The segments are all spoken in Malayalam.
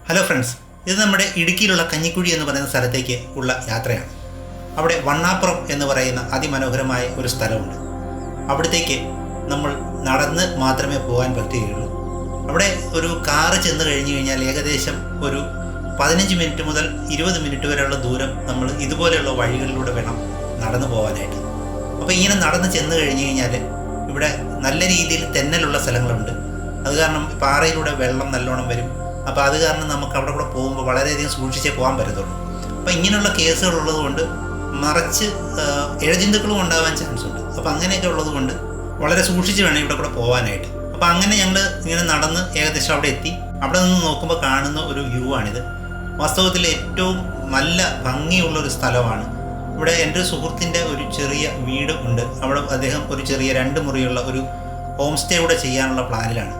ഹലോ ഫ്രണ്ട്സ്, ഇത് നമ്മുടെ ഇടുക്കിയിലുള്ള കഞ്ഞിക്കുഴി എന്ന് പറയുന്ന സ്ഥലത്തേക്ക് ഉള്ള യാത്രയാണ്. അവിടെ വണ്ണാപ്പുറം എന്ന് പറയുന്ന അതിമനോഹരമായ ഒരു സ്ഥലമുണ്ട്. അവിടത്തേക്ക് നമ്മൾ നടന്ന് മാത്രമേ പോകാൻ പറ്റുകയുള്ളൂ. അവിടെ ഒരു കാറ് ചെന്ന് കഴിഞ്ഞു കഴിഞ്ഞാൽ ഏകദേശം ഒരു 15 മിനിറ്റ് മുതൽ 20 മിനിറ്റ് വരെയുള്ള ദൂരം നമ്മൾ ഇതുപോലെയുള്ള വഴികളിലൂടെ വേണം നടന്നു പോകാനായിട്ട്. അപ്പോൾ ഇങ്ങനെ നടന്ന് ചെന്ന് കഴിഞ്ഞു കഴിഞ്ഞാൽ ഇവിടെ നല്ല രീതിയിൽ തെന്നലുള്ള സ്ഥലങ്ങളുണ്ട്. അത് കാരണം പാറയിലൂടെ വെള്ളം നല്ലോണം വരും. അപ്പോൾ അത് കാരണം നമുക്ക് അവിടെ കൂടെ പോകുമ്പോൾ വളരെയധികം സൂക്ഷിച്ചേ പോകാൻ പറ്റത്തുള്ളൂ. അപ്പോൾ ഇങ്ങനെയുള്ള കേസുകൾ ഉള്ളതുകൊണ്ട് മറിച്ച് ഇഴജന്തുക്കളും ഉണ്ടാകാൻ ചാൻസ് ഉണ്ട്. അപ്പോൾ അങ്ങനെയൊക്കെ ഉള്ളതുകൊണ്ട് വളരെ സൂക്ഷിച്ച് വേണം ഇവിടെ കൂടെ പോകാനായിട്ട്. അപ്പോൾ അങ്ങനെ ഞങ്ങൾ ഇങ്ങനെ നടന്ന് ഏകദേശം അവിടെ എത്തി. അവിടെ നിന്ന് നോക്കുമ്പോൾ കാണുന്ന ഒരു വ്യൂ ആണിത്. വാസ്തവത്തിൽ ഏറ്റവും നല്ല ഭംഗിയുള്ളൊരു സ്ഥലമാണ്. ഇവിടെ എൻ്റെ ഒരു സുഹൃത്തിൻ്റെ ഒരു ചെറിയ വീട് ഉണ്ട്. അവിടെ അദ്ദേഹം ഒരു ചെറിയ 2 മുറിയുള്ള ഒരു ഹോം സ്റ്റേ കൂടെ ചെയ്യാനുള്ള പ്ലാനിലാണ്.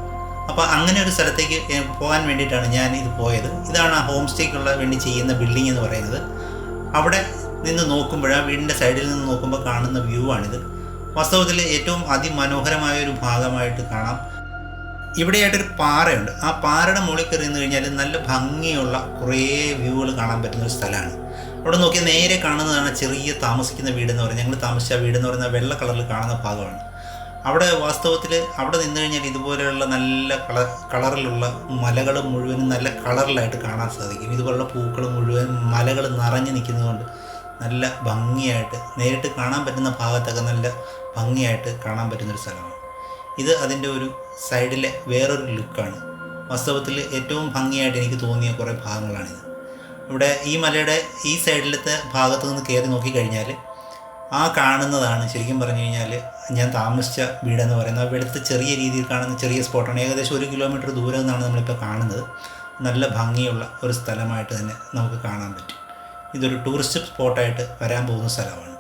അപ്പോൾ അങ്ങനെ ഒരു സ്ഥലത്തേക്ക് പോകാൻ വേണ്ടിയിട്ടാണ് ഞാൻ ഇത് പോയത്. ഇതാണ് ആ ഹോം സ്റ്റേക്കുള്ള വേണ്ടി ചെയ്യുന്ന ബിൽഡിംഗ് എന്ന് പറയുന്നത്. അവിടെ നിന്ന് നോക്കുമ്പോൾ, ആ വീടിൻ്റെ സൈഡിൽ നിന്ന് നോക്കുമ്പോൾ കാണുന്ന വ്യൂ ആണിത്. വാസ്തവത്തിൽ ഏറ്റവും അതിമനോഹരമായ ഒരു ഭാഗമായിട്ട് കാണാം. ഇവിടെയായിട്ടൊരു പാറയുണ്ട്. ആ പാറയുടെ മുകളിൽ കയറി നിന്ന് കഴിഞ്ഞാൽ നല്ല ഭംഗിയുള്ള കുറേ വ്യൂകൾ കാണാൻ പറ്റുന്ന ഒരു സ്ഥലമാണ്. അവിടെ നോക്കിയാൽ നേരെ കാണുന്നതാണ് ചെറിയ താമസിക്കുന്ന വീടെന്ന് പറയുന്നത്. ഞങ്ങൾ താമസിച്ച വീടെന്ന് പറയുന്ന വെള്ള കളറിൽ കാണുന്ന ഭാഗമാണ്. അവിടെ വാസ്തവത്തിൽ അവിടെ നിന്ന് കഴിഞ്ഞാൽ ഇതുപോലെയുള്ള നല്ല കളറിലുള്ള മലകൾ മുഴുവനും നല്ല കളറിലായിട്ട് കാണാൻ സാധിക്കും. ഇതുപോലുള്ള പൂക്കൾ മുഴുവൻ മലകൾ നിറഞ്ഞു നിൽക്കുന്നതുകൊണ്ട് നല്ല ഭംഗിയായിട്ട് നേരിട്ട് കാണാൻ പറ്റുന്ന ഭാഗത്തൊക്കെ നല്ല ഭംഗിയായിട്ട് കാണാൻ പറ്റുന്നൊരു സ്ഥലമാണ് ഇത്. അതിൻ്റെ ഒരു സൈഡിലെ വേറൊരു ലുക്കാണ്. വാസ്തവത്തിൽ ഏറ്റവും ഭംഗിയായിട്ട് എനിക്ക് തോന്നിയ കുറേ ഭാഗങ്ങളാണിത്. ഇവിടെ ഈ മലയുടെ ഈ സൈഡിലത്തെ ഭാഗത്ത് നിന്ന് കയറി നോക്കിക്കഴിഞ്ഞാൽ ആ കാണുന്നതാണ് ശരിക്കും പറഞ്ഞു കഴിഞ്ഞാൽ ഞാൻ താമസിച്ച വീടെന്ന് പറയുന്നത്. വെളുത്ത് ചെറിയ രീതിയിൽ കാണുന്ന ചെറിയ സ്പോട്ടാണ്. ഏകദേശം 1 കിലോമീറ്റർ ദൂരം നിന്നാണ് നമ്മളിപ്പോൾ കാണുന്നത്. നല്ല ഭംഗിയുള്ള ഒരു സ്ഥലമായിട്ട് തന്നെ നമുക്ക് കാണാൻ പറ്റും. ഇതൊരു ടൂറിസ്റ്റ് സ്പോട്ടായിട്ട് വരാൻ പോകുന്ന സ്ഥലമാണ്.